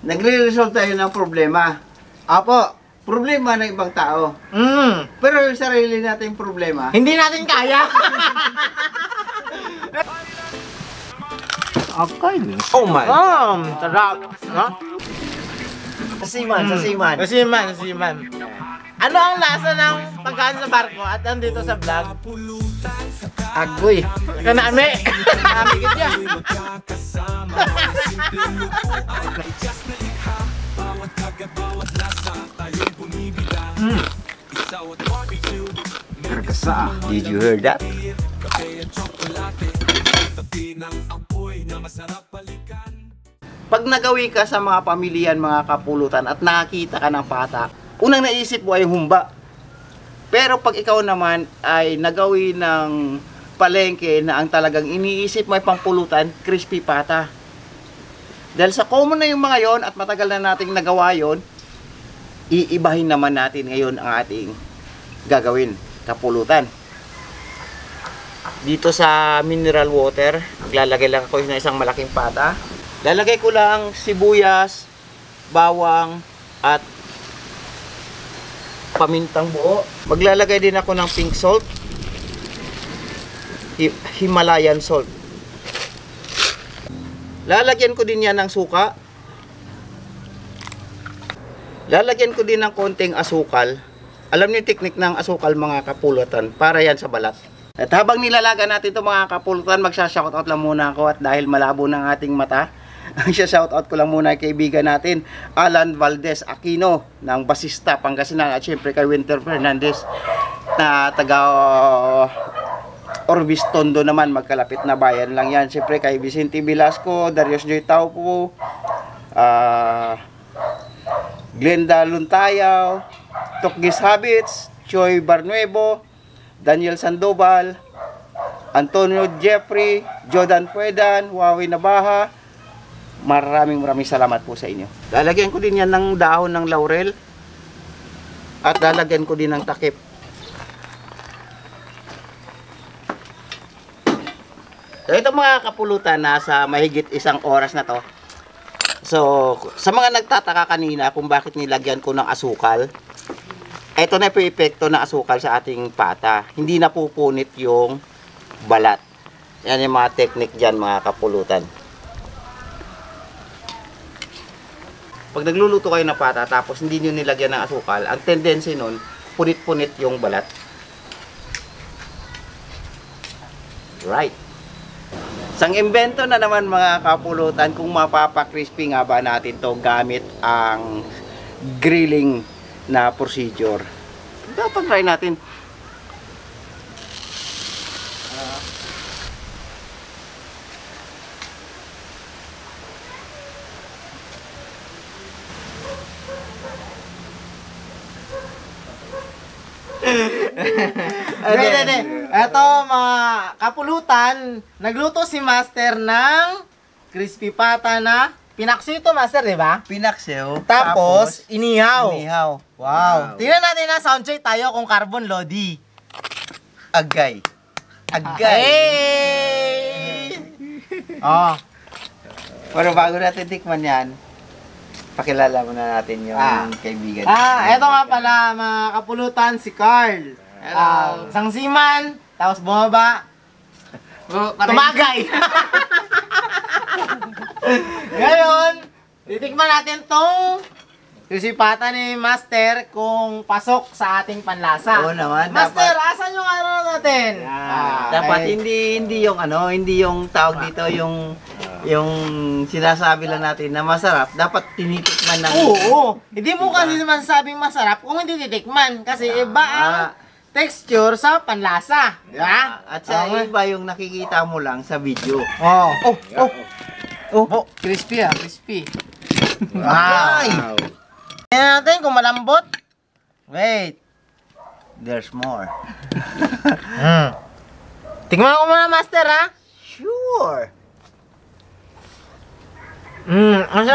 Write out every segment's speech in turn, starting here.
nagre-resolve tayo ng problema. Apo. Problema ng ibang tao. Pero yung sarili nating problema, Hindi natin kaya. okay. Oh my. Sarap. No? Sasiman, sasiman. Nasiman. Ano ang lasa ng pagkain sa barko at nandito sa vlog? Agoy. Kanami. Namigit niya. Did you hear that? Pag nagawi ka sa mga pamilyan, mga kapulutan at nakakita ka ng pata, unang naisip mo ay humba. Pero pag ikaw naman ay nagawi ng palengke na ang talagang iniisip mo ay pangpulutan, crispy pata. Dahil sa common na yung mga yon at matagal na nating nagawa yon, iibahin naman natin ngayon ang ating gagawin, kapulutan. Dito sa mineral water, maglalagay lang ako ng isang malaking pata. Lalagay ko lang sibuyas, bawang, at pamintang buo. Maglalagay din ako ng pink salt, Himalayan salt. Lalagyan ko din yan ng suka. Lalagyan ko din ng konting asukal. Alam niyo yung teknik ng asukal, mga kapulutan, para yan sa balat. At habang nilalaga natin ito, mga kapulutan, magsha-shoutout lang muna ako at dahil malabo ng ating mata, shoutout ko lang muna kay kaibigan natin, Alan Valdez Aquino ng Basista, Pangasinan, at syempre kay Winter Fernandez na taga Orbis Tondo naman, magkalapit na bayan lang yan. Syempre kay Vicente Velasco, Darius Joy Taupo, Glenda Luntayaw, Tokgis Habits, Choy Barnuevo, Daniel Sandoval, Antonio Jeffrey, Jordan Puedan, Wawi Nabaha. Maraming salamat po sa inyo. Lalagyan ko din yan ng dahon ng laurel at lalagyan ko din ng takip. So ito, mga kapulutan, nasa mahigit 1 oras na to. So sa mga nagtataka kanina kung bakit nilagyan ko ng asukal, ito na po yung epekto ng asukal sa ating pata. Hindi na pupunit yung balat. Yan yung mga technique dyan, mga kapulutan. Pag nagluluto kayo ng pata tapos hindi nyo nilagyan ng asukal, ang tendency nun, punit-punit yung balat. Right. Sang imbento na naman, mga kapulutan, kung mapapa-crispy nga ba natin to gamit ang grilling na procedure. Dapat try natin. Eto, mga kapulutan, nagluto si Master ng crispy pata na pinaksiw ito, Master, di ba? Pinaksiw. Tapos inihaw. Inihaw. Wow. Tingnan natin na soundcheck tayo kung carbon lodi. Agay. Agay. Hey! Oh. Pero bago natin tikman yan, pakilala muna natin yung kaibigan. Eto nga pala, mga kapulutan, si Carl. Sangsiman, tapos bumaba. Tumagay. Ngayon, titikman natin tong sisipata ni Master kung pasok sa ating panlasa. Oo naman. Master, asan yung ano natin? Dapat hindi yung hindi yung tawag dito yung sinasabi lang natin na masarap, dapat tinitikman ng. Oo. Hindi mo kasi masasabing masarap kung hindi titikman kasi iba ang texture sa panlasa. Diba? At sa iba yung nakikita mo lang sa video. Crispy crispy. Wow. Tingnan natin kung malambot. Wait. There's more. Tingnan ko muna, Master, ha? Sure.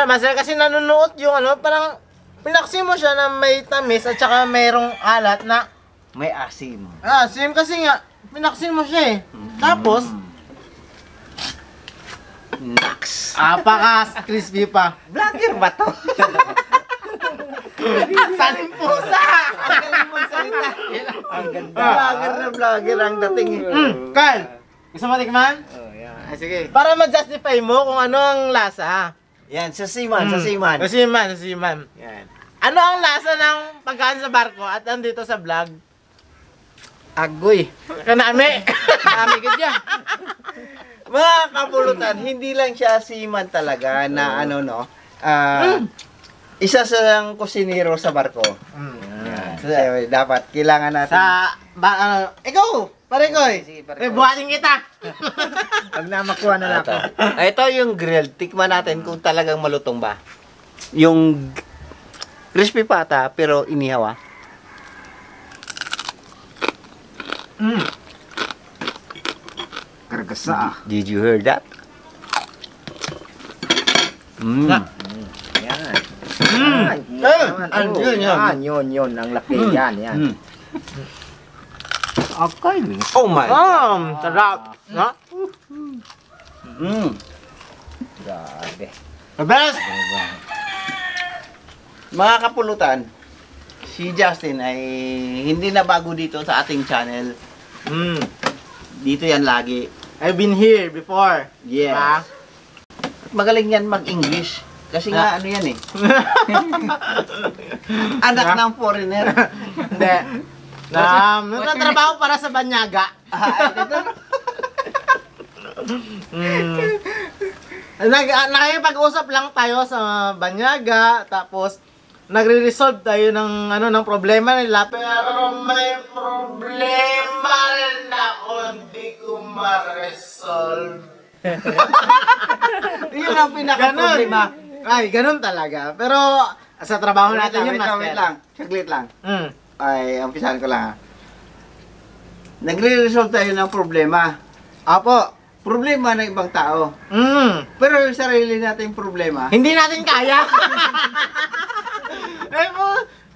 Master, kasi nanonood yung parang pinaksi mo siya na may tamis at saka mayroong alat na may asim. Asim kasi nga, pinaksin mo siya eh. Tapos, Naks. Apaka-crispy pa. Vlogger ba to? Saling pusa! Ang galing magsalita. Ang ganda. Vlogger na vlogger ang dating eh. Carl, gusto mo tikman? Oh, yan. Ay, sige. Para ma-justify mo kung ano ang lasa. Yan, sa Siman, sa Siman. Sa Siman, sa Siman. Yan. Ano ang lasa ng pagkain sa barko at andito sa vlog? Agoy. Kanami! Dami ka dyan. Mga kapulutan, hindi lang siya Siman talaga na ano no. Isa sa kusinero sa barko. Yan. So, dapat kailangan natin. Ikaw! Pare ko Sige, pare ko. buhatin kita! Pag namakuha na lang. Ito yung grilled. Tikman natin kung talagang malutong ba. Yung crispy pata pero inihaw ah. Kargasa ah. Did you hear that? Na. Yan. Yun. Ang laki. Yan. Mm. Okay. Oh my. Sarap! No? Mm. Grabe. The best! Mga kapulutan, si Justin ay hindi na bago dito sa ating channel. Dito yan lagi. I've been here before. Yes. Ah. Magaling yan mag-English. Kasi nga ano yan eh. Anak ng foreigner. Hindi. Nagtatrabaho para sa Banyaga. Nakikipag-usap lang tayo sa Banyaga, tapos nagre-resolve tayo ng ng problema nila, pero may problema rin ako hindi ko ma-resolve. Yun ang pinaka-problema. Ay, ganun talaga. Pero sa trabaho natin yun, Master. Wait lang. Saglit lang. Mm. Ay, umpisahan ko lang ha. Nagre-resolve tayo ng problema. Apo. Problema ng ibang tao. Pero yung sarili nating problema, Hindi natin kaya. Eh,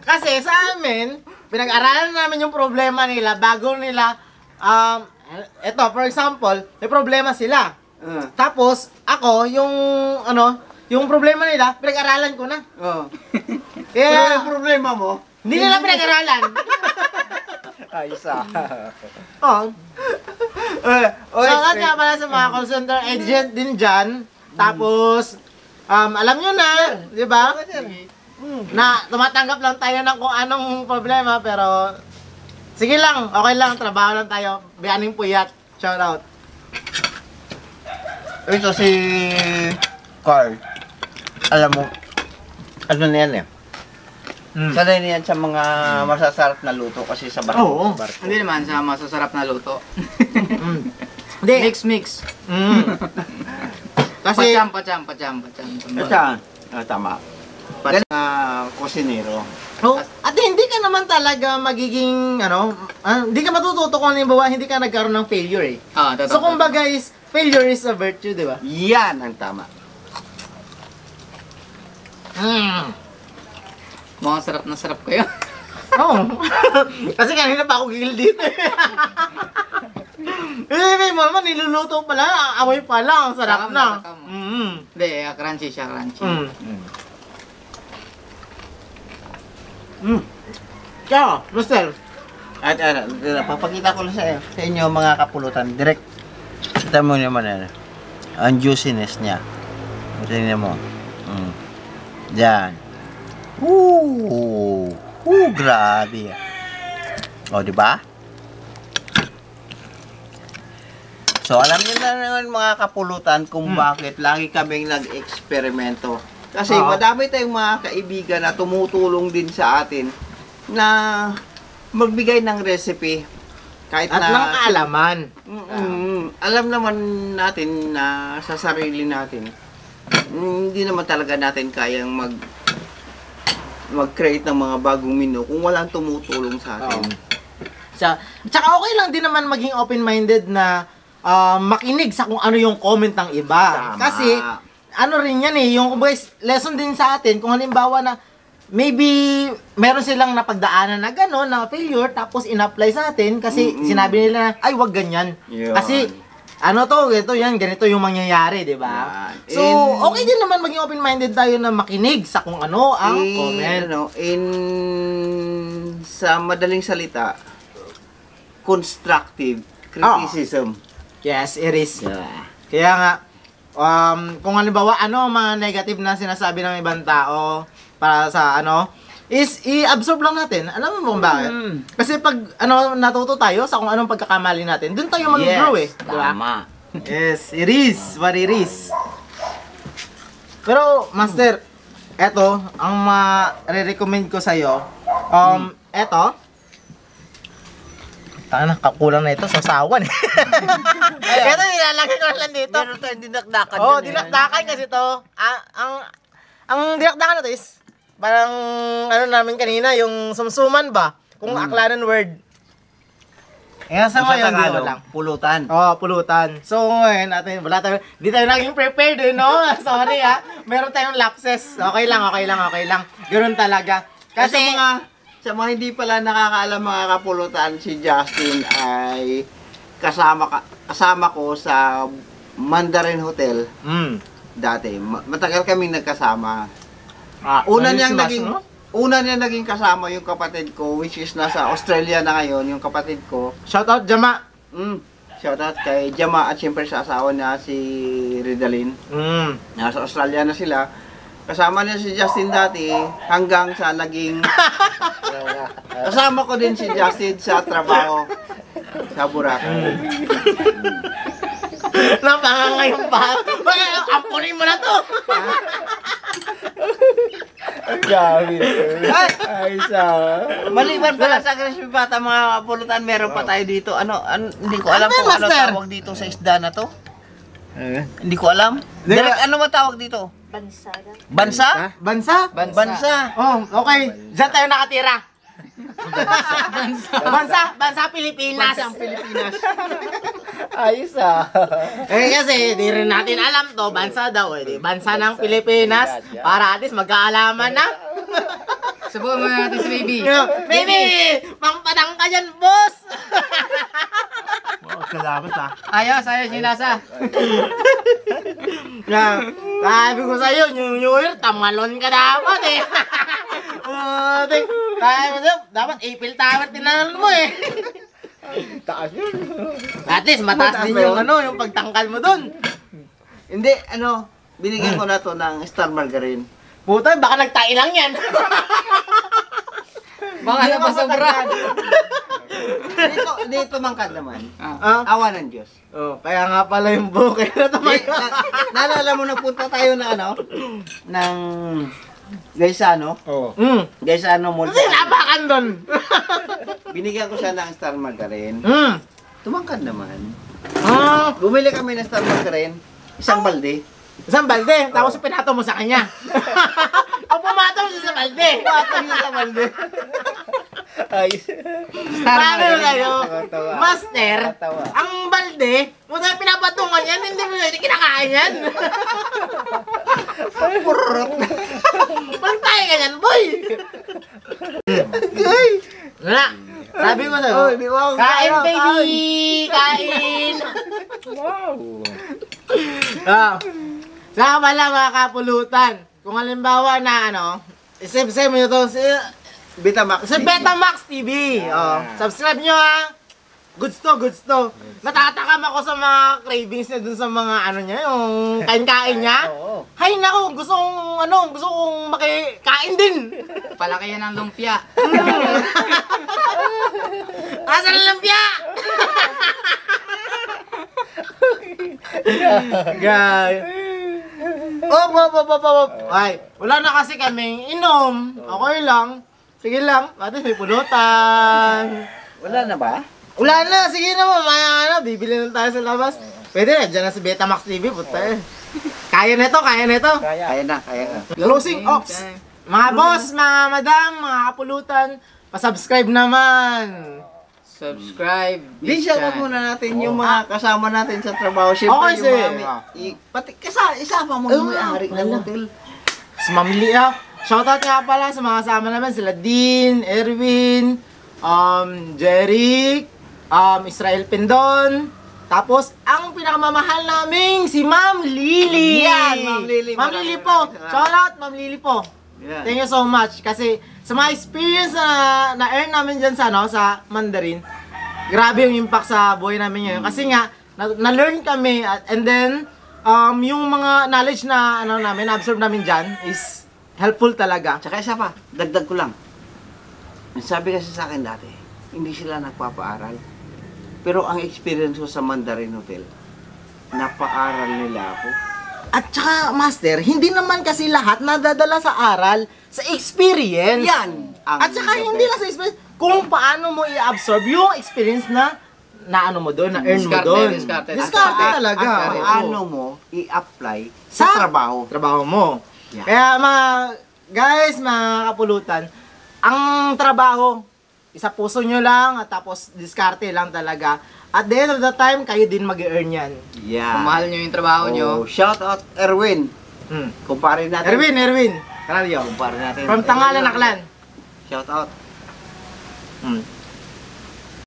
kasi sa amin, pinag-aralan namin yung problema nila bago nila, eto, for example, may problema sila. Tapos, ako, yung problema nila, pinag-aralan ko na. oh. Pero Kaya, yung problema mo, hindi nila pinag-aralan. Ayos ah. Oh. oy, So, nga pala sa mga call center agent din dyan. Tapos, alam nyo na, di ba? Na tumatanggap lang tayo ng kung anong problema, pero sige lang, okay lang, trabaho lang tayo. Biyaning puyat. Shout out. ito si Carl. Alam mo, ano na yan eh. Sanay na yan sa mga masasarap na luto kasi sa barko. Oo. Hindi naman sa masasarap na luto. Hindi. Mix. Kasi, Pacham. Tama. Pati na kusinero. oh, at hindi ka naman talaga magiging, hindi ka matututo kung halimbawa hindi ka nagkaroon ng failure eh. Totoo. So, kumbaga is, failure is a virtue, di ba? Yan ang tama. Mukhang sarap na sarap kayo. Oo. Kasi kanina pa ako gigil dito eh. May mama, niluluto pa lang, amoy pa lang, ang sarap Takam na. na, takam. Hindi, crunchy siya, crunchy. Kaya, Master, At papakita ko lang sa inyo mga kapulutan. Direct. Kita mo naman ang juiciness niya. Tingnan mo. Diyan. Grabe. O, di ba? So, alam niyo na naman mga kapulutan kung bakit lagi kaming nag-eksperimento. Kasi madami tayong mga kaibigan na tumutulong din sa atin na magbigay ng recipe. Kahit at na ng kaalaman. alam naman natin na sa sarili natin, hindi naman talaga natin kayang mag-create ng mga bagong menu kung walang tumutulong sa atin. Tsaka okay lang din naman maging open-minded na makinig sa kung ano yung comment ng iba. Tama. Kasi, ano rin yan eh, yung lesson din sa atin, kung halimbawa na maybe meron silang napagdaanan na gano'n, na failure, tapos in-apply sa atin kasi sinabi nila na, ay wag ganyan. Yun. Kasi ano to, ganito yung mangyayari, di ba? Yan. So, okay din naman maging open-minded tayo na makinig sa kung ano ang comment. Sa madaling salita, constructive criticism. Yes, it is. Kaya nga, kung halimbawa, ano ang mga negative na sinasabi ng ibang tao para sa is i-absorb lang natin. Alam mo kung bakit? Kasi pag natuto tayo sa kung anong pagkakamali natin, dun tayo mag-grow diba? Tama. Yes, it is what it is. Pero, Master, eto, ang ma-recommend ko sa'yo, eto, tanga na, kakulang na ito, sasawan eh. Eto, nilalagay ko lang dito. Meron tayong dinakdakan. Oh, dinakdakan kasi to. Ang dinakdakan na to is, parang namin kanina, yung sumsuman ba? Kung aklanan word. Kaya sa ngayon, di lang. Pulutan. Oh, pulutan. So, ngayon natin, di tayo naging prepared no? Sorry meron tayong lapses. Okay lang. Ganoon talaga. Kasi Kasi, sa mga hindi pala nakakaalam mga kapulutan, si Justin ay kasama ko sa Mandarin Hotel dati. Matagal kaming nagkasama. Una niyang naging kasama yung kapatid ko, which is nasa Australia na ngayon, yung kapatid ko. shoutout Jama. Shoutout kay Jama at siyempre sa asawa niya si Ridalyn. Nasa Australia na sila. Kasama niya si Justin dati hanggang sa naging kasama ko din si Justin sa trabaho sa Boracay. Napangangayon pa. Ampunin mo na to. Maliban pala sa Crispy Bata mga kapulutan, meron pa tayo dito. Hindi ko alam kung ano Master? tawag dito sa isda na to. Hindi ko alam. Direk, ano ba tawag dito? Bansa? Bansa? Bansa. Oh, okay. Diyan tayo nakatira. Bansa Pilipinas. Bansang Pilipinas. Ayos Kasi di rin natin alam to, bansa daw bansa ng Pilipinas para at least magkaalaman na. Subukan mo natin si baby. Baby, pampadang ka dyan, boss. Salamat Ayos yung lasa. Sabi ko sa'yo, New Year, tamalon ka dapat dapat April Tower tinanan mo Taas yun. At least mataas din yung yung pagtangkal mo dun. Hindi, binigyan ko na to ng Star Margarine. Puta, baka nagtai lang yan. Baka na pasobra. Dito mangkad naman. Ah? Awa ng Diyos. Oh, kaya nga pala yung bukay na tumayo. Naalala mo na punta tayo na ng Gaisano? Oo. Gaisano Mall. Kasi napakan dun. Binigyan ko siya ng Star Margarine. Tumangkad naman. Bumili kami ng Star Margarine, isang balde. Isang balde, tapos pinato mo sa kanya. Ang pumatong siya sa balde. Pumatong siya sa balde. Ayos. Paano kayo? Nakakatawa. Master, Nakakatawa. ang balde, kung saan pinapatungan yan, hindi kinakain yan. Purot. Pantay ka yan, boy! Wala. Sabi ko sa'yo, kain baby! Kain! Wow. Saka pala mga kapulutan, kung halimbawa na isip-sip mo ito Betamax. sa Betamax TV. Subscribe nyo Goods to. Natatakam ako sa mga cravings niya dun sa mga niya, yung kain-kain niya. Oo. Hay nako, gusto kong makikain din. Palaki yan ng lumpia. Asan ang lampya? Gay. Ay, wala na kasi kaming inom. Okay lang. Sige lang, ate may pulutan. Wala na ba? Wala na, sige na mamaya bibili na tayo sa labas. Pwede na, dyan na si Betamax TV, puta Kaya na ito. Kaya na. Closing ops. Mga boss, mga madam, mga kapulutan, pasubscribe naman. Subscribe. Bisya muna natin yung mga kasama natin sa trabaho. Siyempre Okay, sir. pati isama mo yung may-ari ng hotel. Sa mamili shoutout nga pala sa mga kasama naman, sila Dean, Erwin, Jeric, Israel Pendon, tapos ang pinakamamahal naming si Ma'am Lily. Yan, Ma'am Lily. Ma'am Lily po. Maraming Shout out, Ma'am Lily po. Yan. Thank you so much. Kasi sa mga experience na na-earn namin dyan sa, sa Mandarin, grabe yung impact sa buhay namin ngayon. Kasi nga, na-learn kami. And then, yung mga knowledge na na-absorb namin dyan is helpful talaga. Tsaka isa pa, dagdag ko lang. Sabi kasi sa akin dati, hindi sila nagpapaaral. Pero ang experience ko sa Mandarin Hotel, napaaral nila ako. At saka, Master, hindi naman kasi lahat nadadala sa aral, sa experience. Yan! At saka, hindi lang sa experience, kung paano mo i-absorb yung experience na ano mo doon, na-earn mo Diskarte, doon. diskarte. Diskarte talaga. At Oo. paano mo i-apply sa trabaho. Trabaho mo. Yeah. Kaya mga guys, mga kapulutan, ang trabaho, isa puso nyo lang at tapos diskarte lang talaga. At the end of the time, kayo din mag-earn yan. Yeah. Kung mahal nyo yung trabaho nyo. Oh, shout out Erwin. Kumpare natin. Erwin. Kanaryo. Kumpare natin. From Tangalan, Aklan. Shout out.